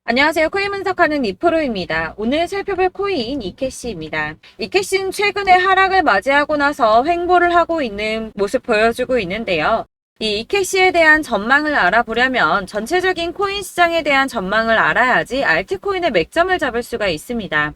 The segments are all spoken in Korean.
안녕하세요. 코인 분석하는 이프로입니다. 오늘 살펴볼 코인 이캐시입니다. 이캐시는 최근에 하락을 맞이하고 나서 횡보를 하고 있는 모습 보여주고 있는데요. 이 이캐시에 대한 전망을 알아보려면 전체적인 코인 시장에 대한 전망을 알아야지 알트코인의 맥점을 잡을 수가 있습니다.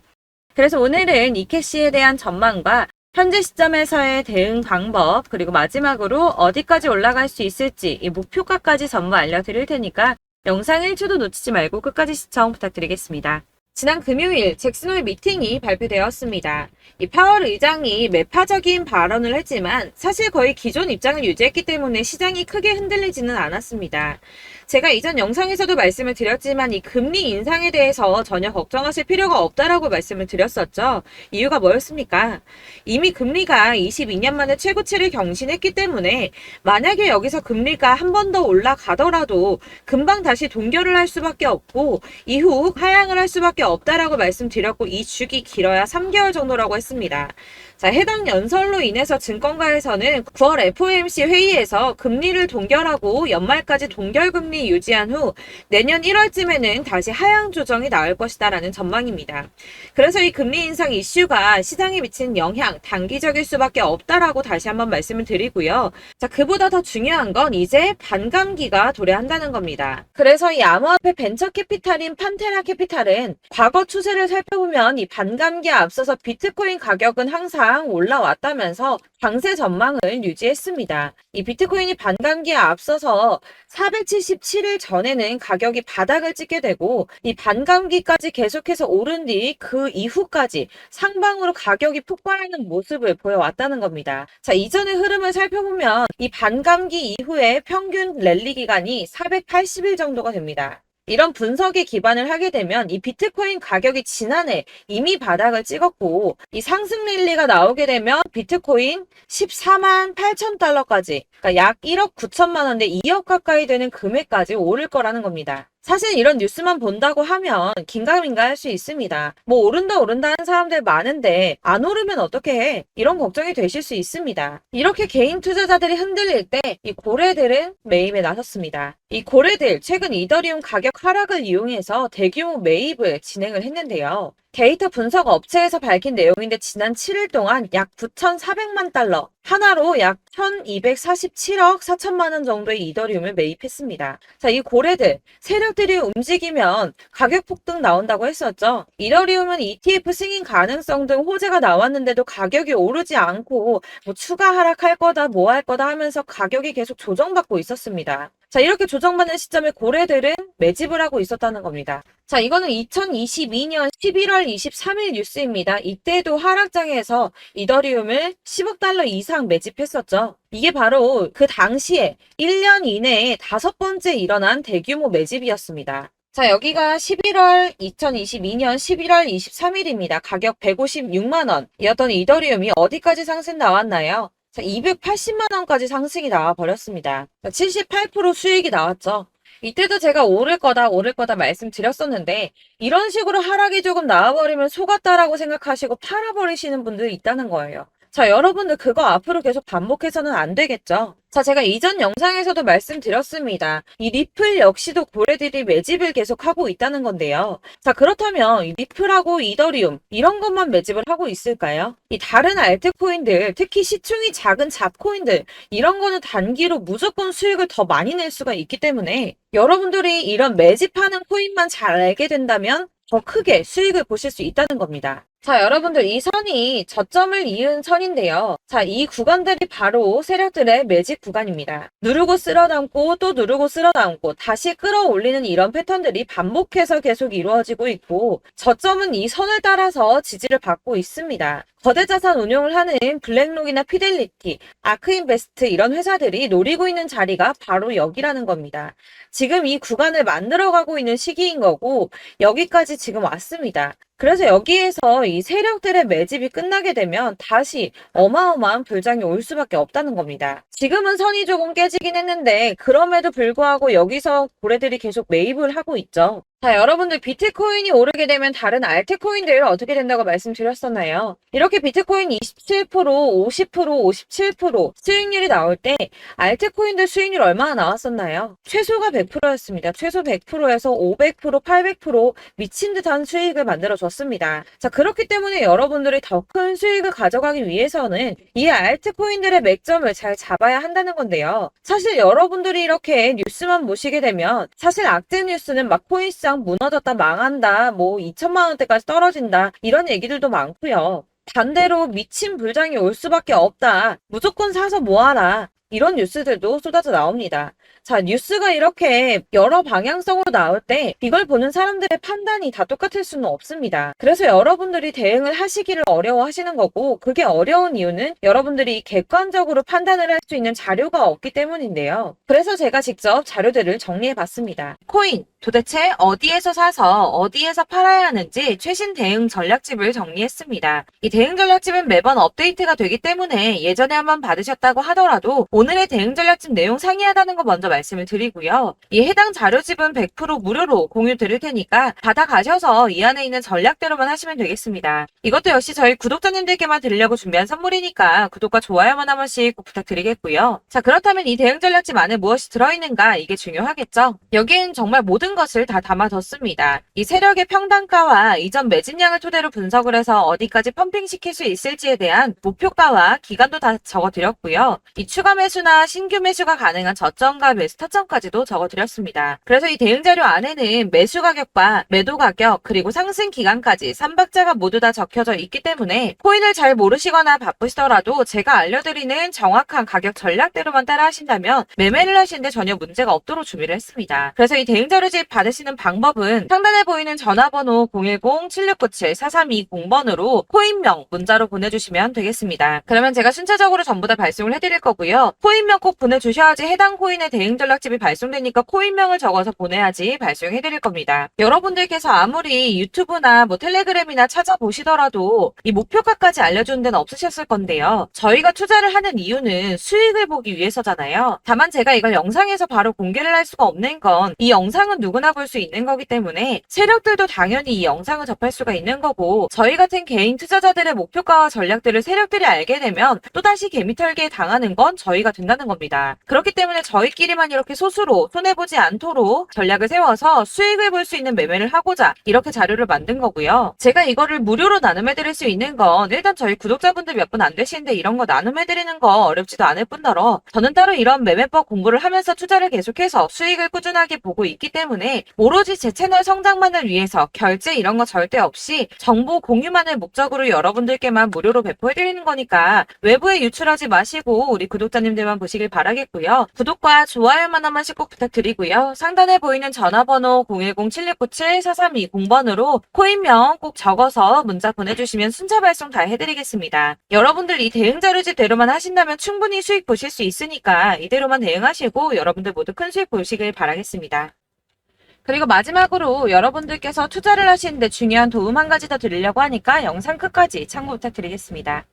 그래서 오늘은 이캐시에 대한 전망과 현재 시점에서의 대응 방법, 그리고 마지막으로 어디까지 올라갈 수 있을지 이 목표가까지 전부 알려드릴 테니까 영상 1초도 놓치지 말고 끝까지 시청 부탁드리겠습니다. 지난 금요일 잭슨홀 미팅이 발표되었습니다. 이 파월 의장이 매파적인 발언을 했지만 사실 거의 기존 입장을 유지했기 때문에 시장이 크게 흔들리지는 않았습니다. 제가 이전 영상에서도 말씀을 드렸지만 이 금리 인상에 대해서 전혀 걱정하실 필요가 없다라고 말씀을 드렸었죠. 이유가 뭐였습니까? 이미 금리가 22년 만에 최고치를 경신했기 때문에 만약에 여기서 금리가 한 번 더 올라가더라도 금방 다시 동결을 할 수밖에 없고 이후 하향을 할 수밖에 없다라고 말씀드렸고 이 주기 길어야 3개월 정도라고 했습니다. 자, 해당 연설로 인해서 증권가에서는 9월 FOMC 회의에서 금리를 동결하고 연말까지 동결금리 유지한 후 내년 1월쯤에는 다시 하향 조정이 나올 것이다라는 전망입니다. 그래서 이 금리 인상 이슈가 시장에 미치는 영향 단기적일 수밖에 없다라고 다시 한번 말씀을 드리고요. 자, 그보다 더 중요한 건 이제 반감기가 도래한다는 겁니다. 그래서 이 암호화폐 벤처 캐피탈인 판테라 캐피탈은 과거 추세를 살펴보면 이 반감기에 앞서서 비트코인 가격은 항상 올라왔다면서 강세 전망을 유지했습니다. 이 비트코인이 반감기에 앞서서 477일 전에는 가격이 바닥을 찍게 되고 이 반감기까지 계속해서 오른 뒤 그 이후까지 상방으로 가격이 폭발하는 모습을 보여왔다는 겁니다. 자, 이전의 흐름을 살펴보면 이 반감기 이후에 평균 랠리 기간이 480일 정도가 됩니다. 이런 분석에 기반을 하게 되면 이 비트코인 가격이 지난해 이미 바닥을 찍었고 이 상승 랠리가 나오게 되면 비트코인 14만 8천 달러까지 그러니까 약 1억 9천만 원대 2억 가까이 되는 금액까지 오를 거라는 겁니다. 사실 이런 뉴스만 본다고 하면 긴가민가 할 수 있습니다. 뭐 오른다 하는 사람들 많은데 안 오르면 어떻게 해? 이런 걱정이 되실 수 있습니다. 이렇게 개인 투자자들이 흔들릴 때 이 고래들은 매입에 나섰습니다. 이 고래들 최근 이더리움 가격 하락을 이용해서 대규모 매입을 진행을 했는데요. 데이터 분석 업체에서 밝힌 내용인데 지난 7일 동안 약 9,400만 달러, 하나로 약 1,247억 4천만 원 정도의 이더리움을 매입했습니다. 자, 이 고래들, 세력들이 움직이면 가격 폭등 나온다고 했었죠. 이더리움은 ETF 승인 가능성 등 호재가 나왔는데도 가격이 오르지 않고 뭐 추가 하락할 거다, 뭐 할 거다 하면서 가격이 계속 조정받고 있었습니다. 자, 이렇게 조정받는 시점에 고래들은 매집을 하고 있었다는 겁니다. 자, 이거는 2022년 11월 23일 뉴스입니다. 이때도 하락장에서 이더리움을 10억 달러 이상 매집했었죠. 이게 바로 그 당시에 1년 이내에 5번째 일어난 대규모 매집이었습니다. 자, 여기가 2022년 11월 23일입니다. 가격 156만 원이었던 이더리움이 어디까지 상승 나왔나요? 자, 280만 원까지 상승이 나와 버렸습니다. 78% 수익이 나왔죠. 이때도 제가 오를 거다 말씀드렸었는데 이런 식으로 하락이 조금 나와버리면 속았다라고 생각하시고 팔아버리시는 분들이 있다는 거예요. 자, 여러분들 그거 앞으로 계속 반복해서는 안 되겠죠. 자, 제가 이전 영상에서도 말씀드렸습니다. 이 리플 역시도 고래들이 매집을 계속하고 있다는 건데요. 자, 그렇다면 이 리플하고 이더리움 이런 것만 매집을 하고 있을까요? 이 다른 알트코인들, 특히 시총이 작은 잡코인들 이런 거는 단기로 무조건 수익을 더 많이 낼 수가 있기 때문에 여러분들이 이런 매집하는 코인만 잘 알게 된다면 더 크게 수익을 보실 수 있다는 겁니다. 자, 여러분들 이 선이 저점을 이은 선인데요. 자, 이 구간들이 바로 세력들의 매집 구간입니다. 누르고 쓸어담고 또 누르고 쓸어담고 다시 끌어올리는 이런 패턴들이 반복해서 계속 이루어지고 있고 저점은 이 선을 따라서 지지를 받고 있습니다. 거대 자산 운용을 하는 블랙록이나 피델리티, 아크인베스트 이런 회사들이 노리고 있는 자리가 바로 여기라는 겁니다. 지금 이 구간을 만들어가고 있는 시기인 거고 여기까지 지금 왔습니다. 그래서 여기에서 이 세력들의 매집이 끝나게 되면 다시 어마어마한 불장이 올 수밖에 없다는 겁니다. 지금은 선이 조금 깨지긴 했는데 그럼에도 불구하고 여기서 고래들이 계속 매입을 하고 있죠. 자, 여러분들 비트코인이 오르게 되면 다른 알트코인들 어떻게 된다고 말씀드렸었나요? 이렇게 비트코인 27%, 50%, 57% 수익률이 나올 때 알트코인들 수익률 얼마나 나왔었나요? 최소가 100%였습니다. 최소 100%에서 500%, 800% 미친 듯한 수익을 만들어줬습니다. 자, 그렇기 때문에 여러분들이 더 큰 수익을 가져가기 위해서는 이 알트코인들의 맥점을 잘 잡아야 한다는 건데요. 사실 여러분들이 이렇게 뉴스만 보시게 되면 사실 악재 뉴스는 막 코인시장 무너졌다, 망한다, 뭐 2천만 원대까지 떨어진다 이런 얘기들도 많고요. 반대로 미친 불장이 올 수밖에 없다. 무조건 사서 모아라. 이런 뉴스들도 쏟아져 나옵니다. 자, 뉴스가 이렇게 여러 방향성으로 나올 때 이걸 보는 사람들의 판단이 다 똑같을 수는 없습니다. 그래서 여러분들이 대응을 하시기를 어려워하시는 거고, 그게 어려운 이유는 여러분들이 객관적으로 판단을 할 수 있는 자료가 없기 때문인데요. 그래서 제가 직접 자료들을 정리해 봤습니다. 코인, 도대체 어디에서 사서 어디에서 팔아야 하는지 최신 대응 전략집을 정리했습니다. 이 대응 전략집은 매번 업데이트가 되기 때문에 예전에 한번 받으셨다고 하더라도 오늘의 대응 전략집 내용 상이하다는 거 먼저 말씀을 드리고요. 이 해당 자료집은 100% 무료로 공유 드릴 테니까 받아가셔서 이 안에 있는 전략대로만 하시면 되겠습니다. 이것도 역시 저희 구독자님들께만 드리려고 준비한 선물이니까 구독과 좋아요만 한 번씩 꼭 부탁드리겠고요. 자, 그렇다면 이 대응 전략집 안에 무엇이 들어있는가, 이게 중요하겠죠? 여기엔 정말 모든 것을 다 담아뒀습니다. 이 세력의 평단가와 이전 매집량을 토대로 분석을 해서 어디까지 펌핑시킬 수 있을지에 대한 목표가와 기간도 다 적어드렸고요. 이 추가 매수나 신규 매수가 가능한 저점과 매수 타점까지도 적어드렸습니다. 그래서 이 대응 자료 안에는 매수 가격과 매도 가격 그리고 상승 기간까지 3박자가 모두 다 적혀져 있기 때문에 코인을 잘 모르시거나 바쁘시더라도 제가 알려드리는 정확한 가격 전략대로만 따라 하신다면 매매를 하시는데 전혀 문제가 없도록 준비를 했습니다. 그래서 이 대응 자료집 받으시는 방법은 상단에 보이는 전화번호 010-7697-4320번으로 코인명 문자로 보내주시면 되겠습니다. 그러면 제가 순차적으로 전부 다 발송을 해드릴 거고요. 코인명 꼭 보내주셔야지 해당 코인의 대응 전략집이 발송되니까 코인명을 적어서 보내야지 발송해드릴 겁니다. 여러분들께서 아무리 유튜브나 뭐 텔레그램이나 찾아보시더라도 이 목표가까지 알려주는 데는 없으셨을 건데요. 저희가 투자를 하는 이유는 수익을 보기 위해서잖아요. 다만 제가 이걸 영상에서 바로 공개를 할 수가 없는 건 이 영상은 누구나 볼 수 있는 거기 때문에 세력들도 당연히 이 영상을 접할 수가 있는 거고, 저희 같은 개인 투자자들의 목표가와 전략들을 세력들이 알게 되면 또다시 개미털기에 당하는 건 저희가 된다는 겁니다. 그렇기 때문에 저희끼리만 이렇게 소수로 손해보지 않도록 전략을 세워서 수익을 볼 수 있는 매매를 하고자 이렇게 자료를 만든 거고요. 제가 이거를 무료로 나눔해드릴 수 있는 건 일단 저희 구독자분들 몇 분 안 되시는데 이런 거 나눔해드리는 거 어렵지도 않을 뿐더러 저는 따로 이런 매매법 공부를 하면서 투자를 계속해서 수익을 꾸준하게 보고 있기 때문에 오로지 제 채널 성장만을 위해서 결제 이런 거 절대 없이 정보 공유만을 목적으로 여러분들께만 무료로 배포해드리는 거니까 외부에 유출하지 마시고 우리 구독자님들만 보시길 바라겠고요. 구독과 좋아요만 한 번씩 꼭 부탁드리고요. 상단에 보이는 전화번호 010-7697-4320번으로 코인명 꼭 적어서 문자 보내주시면 순차 발송 다 해드리겠습니다. 여러분들 이 대응 자료집대로만 하신다면 충분히 수익 보실 수 있으니까 이대로만 대응하시고 여러분들 모두 큰 수익 보시길 바라겠습니다. 그리고 마지막으로 여러분들께서 투자를 하시는데 중요한 도움 한 가지 더 드리려고 하니까 영상 끝까지 참고 부탁드리겠습니다.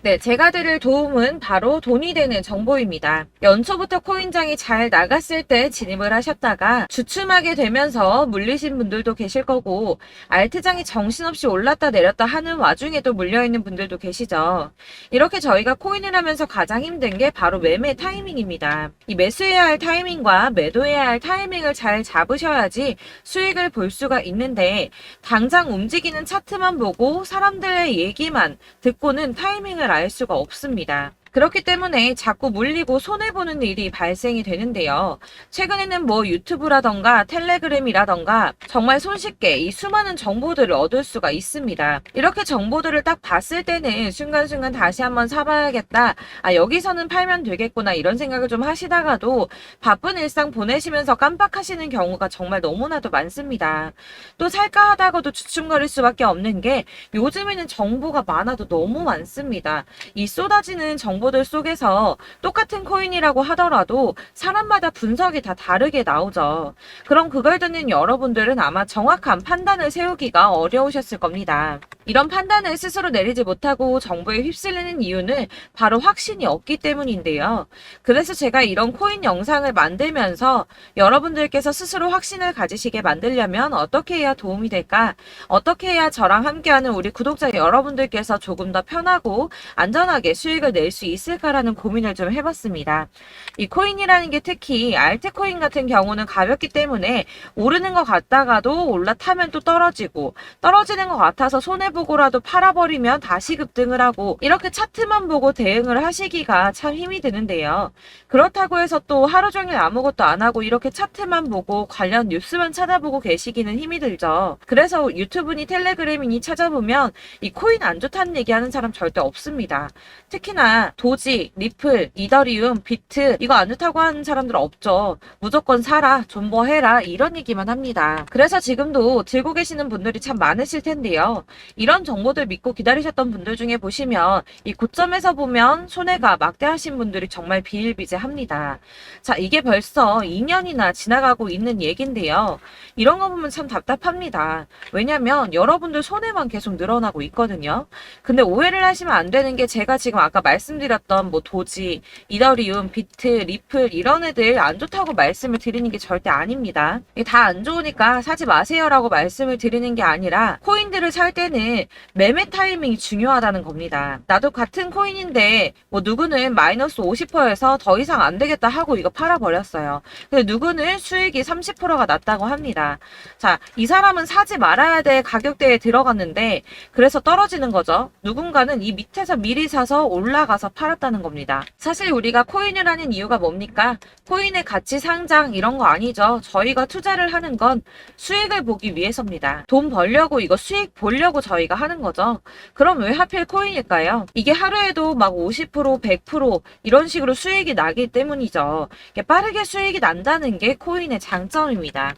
네, 제가 드릴 도움은 바로 돈이 되는 정보입니다. 연초부터 코인장이 잘 나갔을 때 진입을 하셨다가 주춤하게 되면서 물리신 분들도 계실 거고, 알트장이 정신없이 올랐다 내렸다 하는 와중에도 물려있는 분들도 계시죠. 이렇게 저희가 코인을 하면서 가장 힘든 게 바로 매매 타이밍입니다. 이 매수해야 할 타이밍과 매도해야 할 타이밍을 잘 잡으셔야지 수익을 볼 수가 있는데, 당장 움직이는 차트만 보고 사람들의 얘기만 듣고는 타이밍을 알 수가 없습니다. 그렇기 때문에 자꾸 물리고 손해보는 일이 발생이 되는데요. 최근에는 뭐 유튜브라던가 텔레그램이라던가 정말 손쉽게 이 수많은 정보들을 얻을 수가 있습니다. 이렇게 정보들을 딱 봤을 때는 순간순간 다시 한번 사봐야겠다, 아 여기서는 팔면 되겠구나 이런 생각을 좀 하시다가도 바쁜 일상 보내시면서 깜빡하시는 경우가 정말 너무나도 많습니다. 또 살까 하다가도 주춤거릴 수밖에 없는 게 요즘에는 정보가 많아도 너무 많습니다. 이 쏟아지는 정보들 속에서 똑같은 코인이라고 하더라도 사람마다 분석이 다 다르게 나오죠. 그럼 그걸 듣는 여러분들은 아마 정확한 판단을 세우기가 어려우셨을 겁니다. 이런 판단을 스스로 내리지 못하고 정보에 휩쓸리는 이유는 바로 확신이 없기 때문인데요. 그래서 제가 이런 코인 영상을 만들면서 여러분들께서 스스로 확신을 가지시게 만들려면 어떻게 해야 도움이 될까? 어떻게 해야 저랑 함께하는 우리 구독자 여러분들께서 조금 더 편하고 안전하게 수익을 낼 수 있을까라는 고민을 좀 해봤습니다. 이 코인이라는 게 특히 알트코인 같은 경우는 가볍기 때문에 오르는 것 같다가도 올라타면 또 떨어지고 떨어지는 것 같아서 손해보고라도 팔아버리면 다시 급등을 하고 이렇게 차트만 보고 대응을 하시기가 참 힘이 드는데요. 그렇다고 해서 또 하루 종일 아무것도 안 하고 이렇게 차트만 보고 관련 뉴스만 찾아보고 계시기는 힘이 들죠. 그래서 유튜브니 텔레그램이니 찾아보면 이 코인 안 좋다는 얘기하는 사람 절대 없습니다. 특히나 도지, 리플, 이더리움, 비트 이거 안 좋다고 하는 사람들 없죠. 무조건 사라, 존버해라 이런 얘기만 합니다. 그래서 지금도 들고 계시는 분들이 참 많으실 텐데요. 이런 정보들 믿고 기다리셨던 분들 중에 보시면 이 고점에서 보면 손해가 막대하신 분들이 정말 비일비재합니다. 자, 이게 벌써 2년이나 지나가고 있는 얘긴데요. 이런 거 보면 참 답답합니다. 왜냐면 여러분들 손해만 계속 늘어나고 있거든요. 근데 오해를 하시면 안 되는 게 제가 지금 아까 말씀드렸던 뭐 도지, 이더리움, 비트, 리플 이런 애들 안 좋다고 말씀을 드리는 게 절대 아닙니다. 이게 다 안 좋으니까 사지 마세요라고 말씀을 드리는 게 아니라 코인들을 살 때는 매매 타이밍이 중요하다는 겁니다. 나도 같은 코인인데 뭐 누구는 마이너스 50%에서 더 이상 안 되겠다 하고 이거 팔아버렸어요. 근데 누구는 수익이 30%가 났다고 합니다. 자, 이 사람은 사지 말아야 될 가격대에 들어갔는데 그래서 떨어지는 거죠. 누군가는 이 밑에서 미리 사서 올라가서 팔았다는 겁니다. 사실 우리가 코인을 하는 이유가 뭡니까? 코인의 가치 상장 이런 거 아니죠. 저희가 투자를 하는 건 수익을 보기 위해서입니다. 돈 벌려고 이거 수익 보려고 저희가 하는 거죠. 그럼 왜 하필 코인일까요? 이게 하루에도 막 50%, 100% 이런 식으로 수익이 나기 때문이죠. 빠르게 수익이 난다는 게 코인의 장점입니다.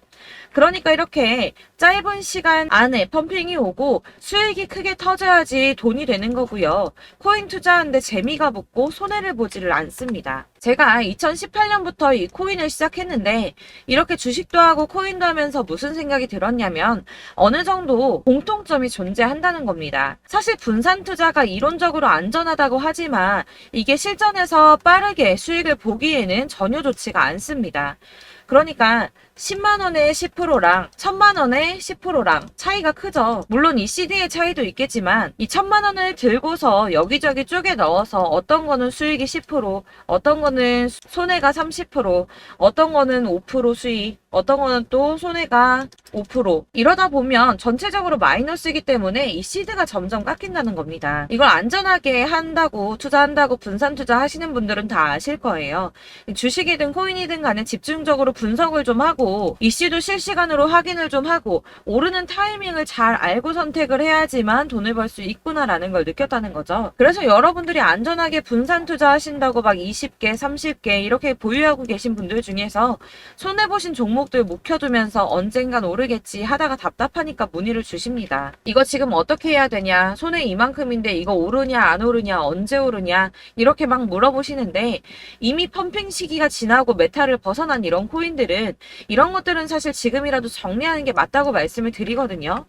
그러니까 이렇게 짧은 시간 안에 펌핑이 오고 수익이 크게 터져야지 돈이 되는 거고요. 코인 투자하는데 재미가 붙고 손해를 보지를 않습니다. 제가 2018년부터 이 코인을 시작했는데 이렇게 주식도 하고 코인도 하면서 무슨 생각이 들었냐면 어느 정도 공통점이 존재한다는 겁니다. 사실 분산 투자가 이론적으로 안전하다고 하지만 이게 실전에서 빠르게 수익을 보기에는 전혀 좋지가 않습니다. 그러니까 10만 원의 10%랑 1000만 원의 10%랑 차이가 크죠. 물론 이 CD의 차이도 있겠지만 이 1000만 원을 들고서 여기저기 쪼개 넣어서 어떤 거는 수익이 10%, 어떤 거는 손해가 30%, 어떤 거는 5% 수익, 어떤 거는 또 손해가 5%. 이러다 보면 전체적으로 마이너스이기 때문에 이 시드가 점점 깎인다는 겁니다. 이걸 안전하게 한다고 투자한다고 분산 투자하시는 분들은 다 아실 거예요. 주식이든 코인이든 간에 집중적으로 분석을 좀 하고 이슈도 실시간으로 확인을 좀 하고 오르는 타이밍을 잘 알고 선택을 해야지만 돈을 벌 수 있구나라는 걸 느꼈다는 거죠. 그래서 여러분들이 안전하게 분산 투자하신다고 막 20개, 30개 이렇게 보유하고 계신 분들 중에서 손해보신 종목들 묵혀두면서 언젠간 오르겠지 하다가 답답하니까 문의를 주십니다. 이거 지금 어떻게 해야 되냐? 손해 이만큼인데 이거 오르냐 안 오르냐 언제 오르냐 이렇게 막 물어보시는데 이미 펌핑 시기가 지나고 메타를 벗어난 이런 코인들은 이런 것들은 사실 지금이라도 정리하는 게 맞다고 말씀을 드리거든요.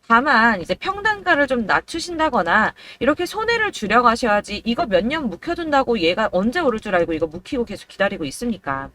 다만 이제 평단가를 좀 낮추신다거나 이렇게 손해를 줄여가셔야지 이거 몇 년 묵혀둔다고 얘가 언제 오를 줄 알고 이거 묵히고 계속 기다리고 있습니까?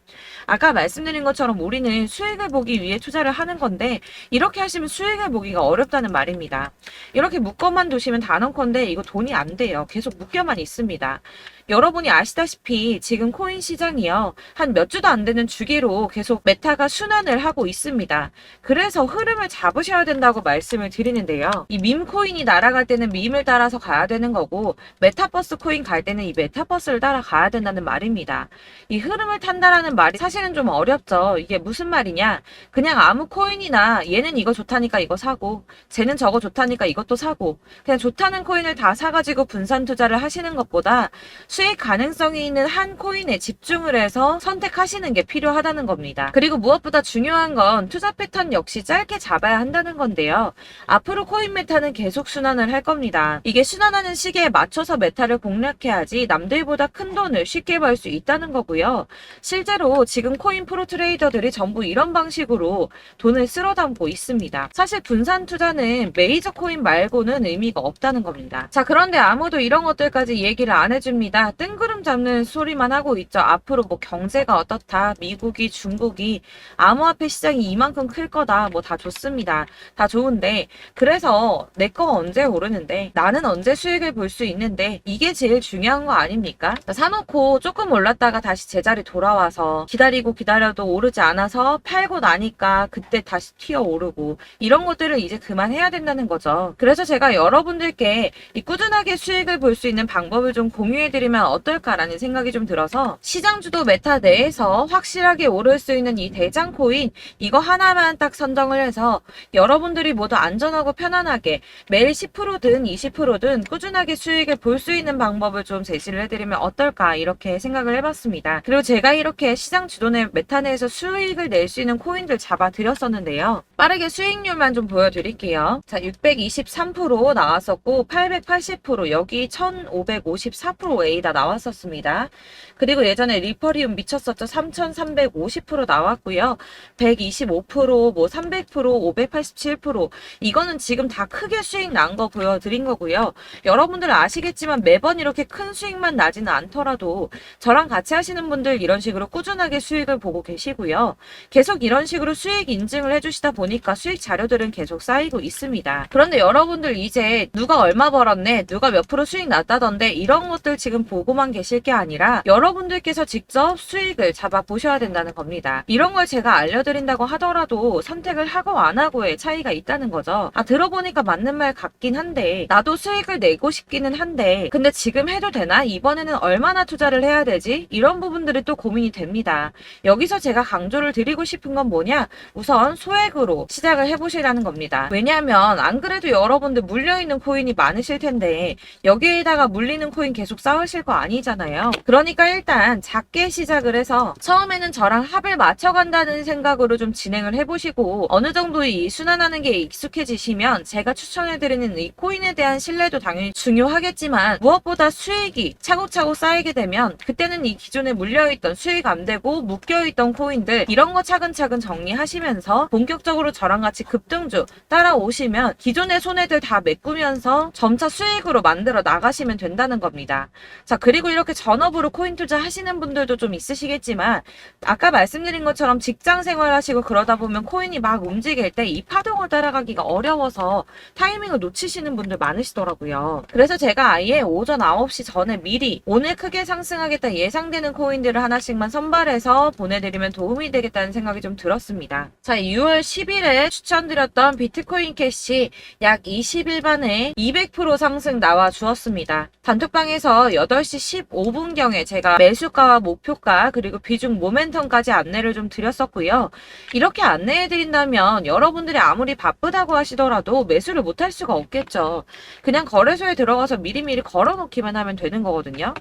아까 말씀드린 것처럼 우리는 수익을 보기 위해 투자를 하는 건데 이렇게 하시면 수익을 보기가 어렵다는 말입니다. 이렇게 묶어만 두시면 단언컨대 이거 돈이 안 돼요. 계속 묶여만 있습니다. 여러분이 아시다시피 지금 코인 시장이요. 한 몇 주도 안 되는 주기로 계속 메타가 순환을 하고 있습니다. 그래서 흐름을 잡으셔야 된다고 말씀을 드리는데요. 이 밈 코인이 날아갈 때는 밈을 따라서 가야 되는 거고 메타버스 코인 갈 때는 이 메타버스를 따라가야 된다는 말입니다. 이 흐름을 탄다라는 말이 사실은 좀 어렵죠. 이게 무슨 말이냐. 그냥 아무 코인이나 얘는 이거 좋다니까 이거 사고 쟤는 저거 좋다니까 이것도 사고 그냥 좋다는 코인을 다 사가지고 분산 투자를 하시는 것보다 수익 가능성이 있는 한 코인에 집중을 해서 선택하시는 게 필요하다는 겁니다. 그리고 무엇보다 중요한 건 투자 패턴 역시 짧게 잡아야 한다는 건데요. 앞으로 코인 메타는 계속 순환을 할 겁니다. 이게 순환하는 시기에 맞춰서 메타를 공략해야지 남들보다 큰 돈을 쉽게 벌 수 있다는 거고요. 실제로 지금 코인 프로 트레이더들이 전부 이런 방식으로 돈을 쓸어 담고 있습니다. 사실 분산 투자는 메이저 코인 말고는 의미가 없다는 겁니다. 자, 그런데 아무도 이런 것들까지 얘기를 안 해줍니다. 뜬구름 잡는 소리만 하고 있죠. 앞으로 뭐 경제가 어떻다, 미국이, 중국이, 암호화폐 시장이 이만큼 클 거다, 뭐 다 좋습니다. 다 좋은데, 그래서 내 거 언제 오르는데, 나는 언제 수익을 볼 수 있는데, 이게 제일 중요한 거 아닙니까? 사놓고 조금 올랐다가 다시 제자리 돌아와서 기다리고 기다려도 오르지 않아서 팔고 나니까 그때 다시 튀어 오르고, 이런 것들을 이제 그만해야 된다는 거죠. 그래서 제가 여러분들께 이 꾸준하게 수익을 볼 수 있는 방법을 좀 공유해드리면 어떨까라는 생각이 좀 들어서, 시장주도 메타 내에서 확실하게 오를 수 있는 이 대장 코인, 이거 하나만 딱 선정을 해서 여러분들이 모두 안전하고 편안하게 매일 10%든 20%든 꾸준하게 수익을 볼 수 있는 방법을 좀 제시를 해드리면 어떨까, 이렇게 생각을 해봤습니다. 그리고 제가 이렇게 시장 주도내 메타 내에서 수익을 낼 수 있는 코인들 잡아드렸었는데요. 빠르게 수익률만 좀 보여드릴게요. 자, 623% 나왔었고 880%, 여기 1554%A 다 나왔었습니다. 그리고 예전에 리퍼리움 미쳤었죠. 3350% 나왔고요. 125%, 뭐 300%, 587%, 이거는 지금 다 크게 수익 난 거 보여드린 거고요. 여러분들 아시겠지만 매번 이렇게 큰 수익만 나지는 않더라도 저랑 같이 하시는 분들 이런 식으로 꾸준하게 수익을 보고 계시고요. 계속 이런 식으로 수익 인증을 해주시다 보니까 수익 자료들은 계속 쌓이고 있습니다. 그런데 여러분들 이제 누가 얼마 벌었네, 누가 몇 프로 수익 났다던데, 이런 것들 지금 보고만 계실 게 아니라 여러분들께서 직접 수익을 잡아 보셔야 된다는 겁니다. 이런 걸 제가 알려드린다고 하더라도 선택을 하고 안 하고의 차이가 있다는 거죠. 들어보니까 맞는 말 같긴 한데, 나도 수익을 내고 싶기는 한데 근데 지금 해도 되나? 이번에는 얼마나 투자를 해야 되지? 이런 부분들이 또 고민이 됩니다. 여기서 제가 강조를 드리고 싶은 건 뭐냐? 우선 소액으로 시작을 해보시라는 겁니다. 왜냐하면 안 그래도 여러분들 물려있는 코인이 많으실 텐데 여기에다가 물리는 코인 계속 쌓으실 거 아니잖아요. 그러니까 일단 작게 시작을 해서 처음에는 저랑 합을 맞춰간다는 생각으로 좀 진행을 해보시고, 어느 정도 이 순환하는 게 익숙해지시면 제가 추천해드리는 이 코인에 대한 신뢰도 당연히 중요하겠지만, 무엇보다 수익이 차곡차곡 쌓이게 되면 그때는 이 기존에 물려있던, 수익 안 되고 묶여있던 코인들, 이런 거 차근차근 정리하시면서 본격적으로 저랑 같이 급등주 따라오시면 기존의 손해들 다 메꾸면서 점차 수익으로 만들어 나가시면 된다는 겁니다. 자, 그리고 이렇게 전업으로 코인 투자 하시는 분들도 좀 있으시겠지만, 아까 말씀드린 것처럼 직장 생활하시고 그러다 보면 코인이 막 움직일 때 이 파동을 따라가기가 어려워서 타이밍을 놓치시는 분들 많으시더라고요. 그래서 제가 아예 오전 9시 전에 미리 오늘 크게 상승하겠다 예상되는 코인들을 하나씩만 선발해서 보내드리면 도움이 되겠다는 생각이 좀 들었습니다. 자, 6월 10일에 추천드렸던 비트코인 캐시 약 20일 만에 200% 상승 나와 주었습니다. 단톡방에서 8시 15분경에 제가 매수가와 목표가 그리고 비중 모멘텀까지 안내를 좀 드렸었고요. 이렇게 안내해드린다면 여러분들이 아무리 바쁘다고 하시더라도 매수를 못할 수가 없겠죠. 그냥 거래소에 들어가서 미리미리 걸어놓기만 하면 되는 거거든요.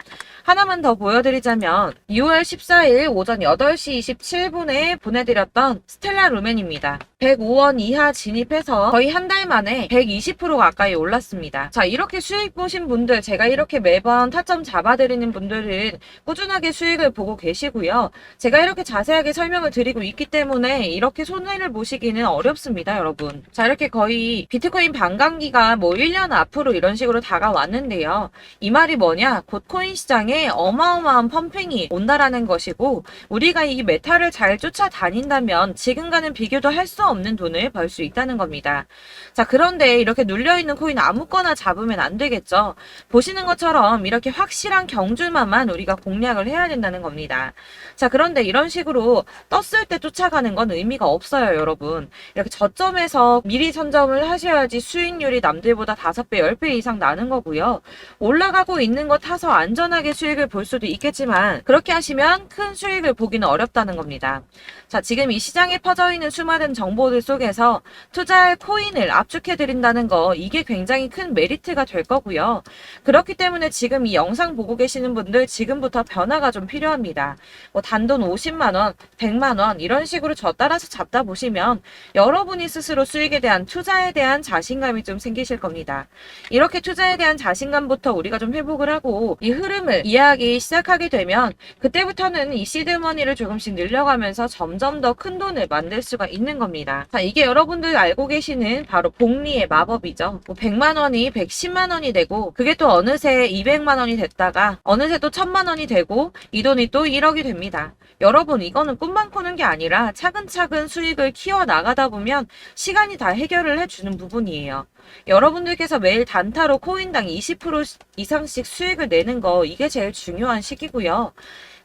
하나만 더 보여드리자면 6월 14일 오전 8시 27분에 보내드렸던 스텔라 루멘입니다. 105원 이하 진입해서 거의 한 달 만에 120% 가까이 올랐습니다. 자, 이렇게 수익 보신 분들, 제가 이렇게 매번 타점 잡아드리는 분들은 꾸준하게 수익을 보고 계시고요. 제가 이렇게 자세하게 설명을 드리고 있기 때문에 이렇게 손해를 보시기는 어렵습니다, 여러분. 자, 이렇게 거의 비트코인 반감기가 뭐 1년 앞으로 이런 식으로 다가왔는데요. 이 말이 뭐냐? 곧 코인 시장에 어마어마한 펌핑이 온다라는 것이고, 우리가 이 메타를 잘 쫓아다닌다면 지금과는 비교도 할 수 없는 돈을 벌 수 있다는 겁니다. 자, 그런데 이렇게 눌려있는 코인 아무거나 잡으면 안 되겠죠. 보시는 것처럼 이렇게 확실한 경주만만 우리가 공략을 해야 된다는 겁니다. 자, 그런데 이런 식으로 떴을 때 쫓아가는 건 의미가 없어요, 여러분. 이렇게 저점에서 미리 선점을 하셔야지 수익률이 남들보다 5배, 10배 이상 나는 거고요. 올라가고 있는 거 타서 안전하게 수익을 볼 수도 있겠지만 그렇게 하시면 큰 수익을 보기는 어렵다는 겁니다. 자, 지금 이 시장에 퍼져있는 수많은 정보들 속에서 투자할 코인을 압축해드린다는 거, 이게 굉장히 큰 메리트가 될 거고요. 그렇기 때문에 지금 이 영상 보고 계시는 분들 지금부터 변화가 좀 필요합니다. 뭐 단돈 50만원, 100만원 이런 식으로 저 따라서 잡다 보시면 여러분이 스스로 수익에 대한 투자에 대한 자신감이 좀 생기실 겁니다. 이렇게 투자에 대한 자신감부터 우리가 좀 회복을 하고 이 흐름을 이해하기 시작하게 되면 그때부터는 이 시드머니를 조금씩 늘려가면서 점점 더 큰 돈을 만들 수가 있는 겁니다. 자, 이게 여러분들 알고 계시는 바로 복리의 마법이죠. 100만 원이 110만 원이 되고 그게 또 어느새 200만 원이 됐다가 어느새 또 1000만 원이 되고 이 돈이 또 1억이 됩니다. 여러분, 이거는 꿈만 꾸는 게 아니라 차근차근 수익을 키워 나가다 보면 시간이 다 해결을 해주는 부분이에요. 여러분들께서 매일 단타로 코인당 20% 이상씩 수익을 내는 거, 이게 제일 중요한 시기고요.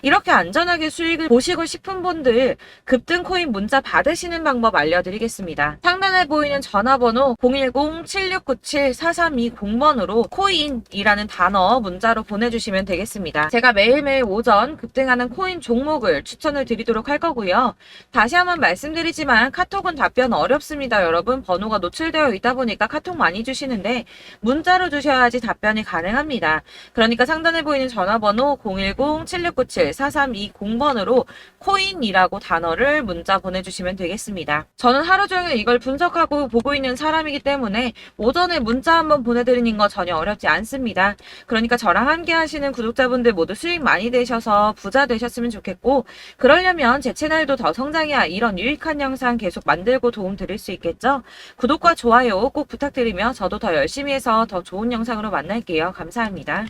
이렇게 안전하게 수익을 보시고 싶은 분들 급등 코인 문자 받으시는 방법 알려드리겠습니다. 상단에 보이는 전화번호 010-7697-4320번으로 코인이라는 단어 문자로 보내주시면 되겠습니다. 제가 매일매일 오전 급등하는 코인 종목을 추천을 드리도록 할 거고요. 다시 한번 말씀드리지만 카톡은 답변 어렵습니다. 여러분, 번호가 노출되어 있다 보니까 카톡 많이 주시는데 문자로 주셔야지 답변이 가능합니다. 그러니까 상단에 보이는 전화번호 010-7697-4320번으로 코인이라고 단어를 문자 보내주시면 되겠습니다. 저는 하루 종일 이걸 분석하고 보고 있는 사람이기 때문에 오전에 문자 한번 보내드리는 거 전혀 어렵지 않습니다. 그러니까 저랑 함께 하시는 구독자분들 모두 수익 많이 되셔서 부자 되셨으면 좋겠고, 그러려면 제 채널도 더 성장해야 이런 유익한 영상 계속 만들고 도움 드릴 수 있겠죠? 구독과 좋아요 꼭 부탁드리며 저도 더 열심히 해서 더 좋은 영상으로 만날게요. 감사합니다.